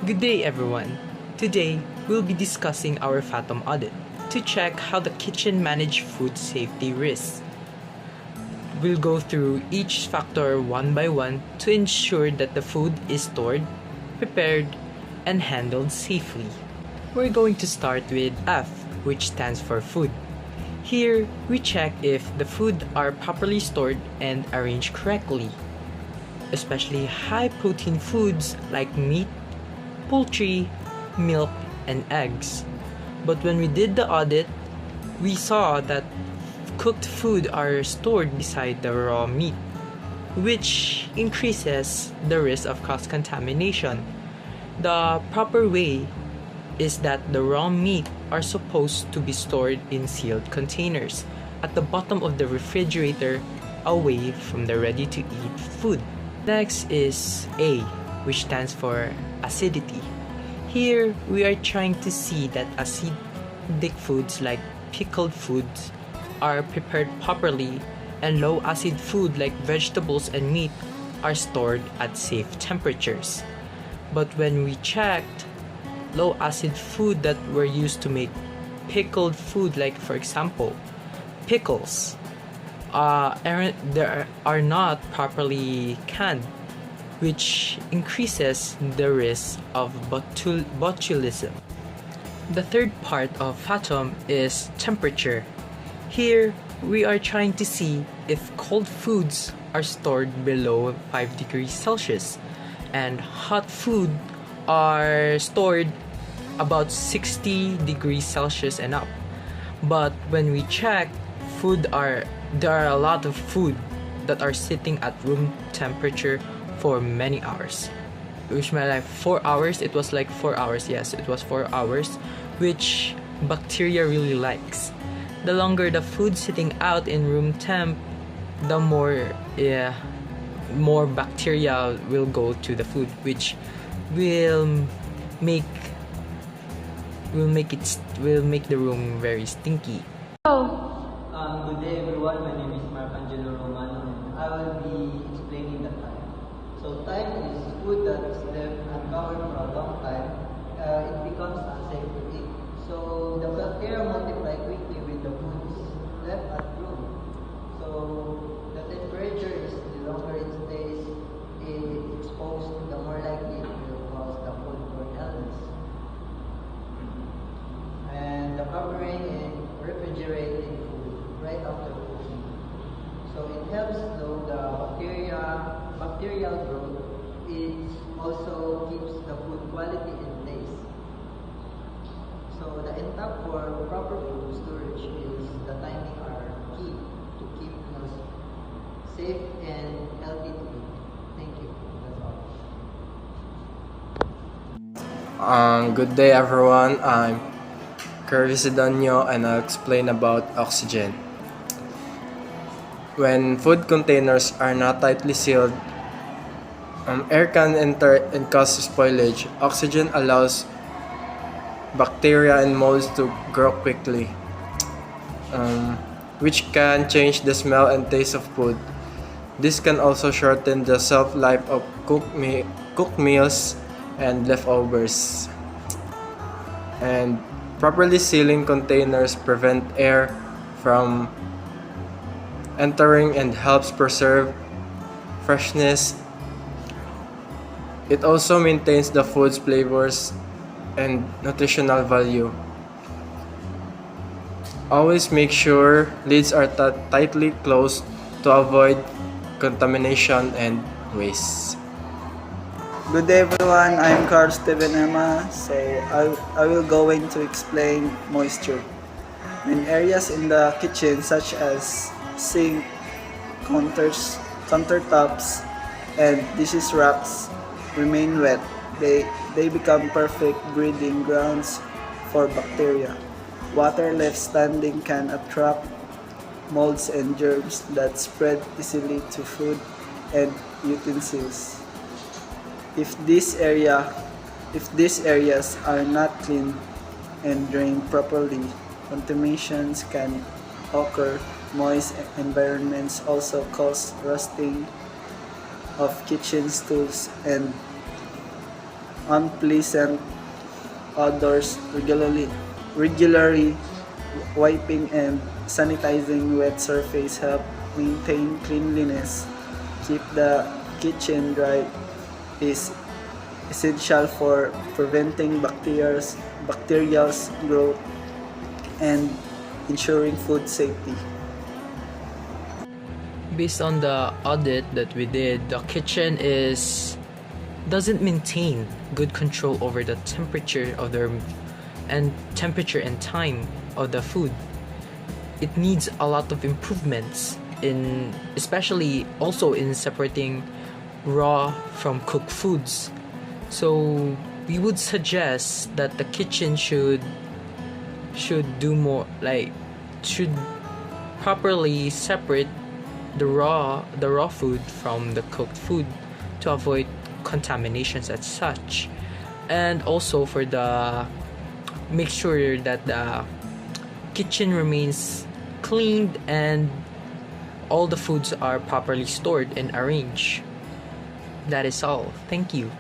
Good day, everyone. Today, we'll be discussing our Fathom audit to check how the kitchen manage food safety risks. We'll go through each factor one by one to ensure that the food is stored, prepared, and handled safely. We're going to start with F, which stands for food. Here, we check if the food are properly stored and arranged correctly, especially high-protein foods like meat, poultry, milk, and eggs. But when we did the audit, we saw that cooked food are stored beside the raw meat, which increases the risk of cross-contamination. The proper way is that the raw meat are supposed to be stored in sealed containers at the bottom of the refrigerator away from the ready-to-eat food. Next is A, which stands for acidity. Here, we are trying to see that acidic foods like pickled foods are prepared properly, and low acid food like vegetables and meat are stored at safe temperatures. But when we checked, low acid food that were used to make pickled food, like for example, pickles, are not properly canned, which increases the risk of botulism. The third part of Fathom is temperature. Here, we are trying to see if cold foods are stored below 5 degrees Celsius and hot food are stored about 60 degrees Celsius and up. But when we check, there are a lot of food that are sitting at room temperature for many hours. Which meant like 4 hours, it was like 4 hours, yes, it was 4 hours, which bacteria really likes. The longer the food sitting out in room temp, the more bacteria will go to the food, which will make the room very stinky. Good day everyone, my name is Marcangelo Romano and I will be explaining the time. So time is food that is left uncovered for a long time, it becomes unsafe to eat. So the bacteria multiply quickly with the foods left at room. So the temperature is the longer it stays exposed, the more likely it will cause the foodborne illness. And the covering and refrigerating food right after cooking. So it helps slow the bacterial growth. It also keeps the food quality in place. So the intact for proper food storage is the timing are key to keep us safe and healthy to eat. Thank you. That's all. Good day everyone, I'm Kirby Sidonio and I'll explain about oxygen. When food containers are not tightly sealed, air can enter and cause spoilage. Oxygen allows bacteria and molds to grow quickly, which can change the smell and taste of food. This can also shorten the shelf life of cooked meals and leftovers. And properly sealing containers prevent air from entering and helps preserve freshness. It also maintains the food's flavors and nutritional value. Always make sure lids are tightly closed to avoid contamination and waste. Good day everyone, I'm Carl Steven Emma. I will going to explain moisture. In areas in the kitchen such as sink, countertops, and dishes racks remain wet, they become perfect breeding grounds for bacteria. Water left standing can attract molds and germs that spread easily to food and utensils. If these areas are not cleaned and drained properly, contaminations can occur. Moist environments also cause rusting of kitchen tools and unpleasant odors regularly wiping and sanitizing wet surface help maintain cleanliness. Keep the kitchen dry is essential for preventing bacterial growth and ensuring food safety. Based on the audit that we did, the kitchen doesn't maintain good control over the temperature of the temperature and time of the food. It needs a lot of improvements in, especially also in separating raw from cooked foods. So we would suggest that the kitchen should do more, like should properly separate the raw food from the cooked food to avoid contaminations as such, and also for the make sure that the kitchen remains cleaned and all the foods are properly stored and arranged. That is all. Thank you.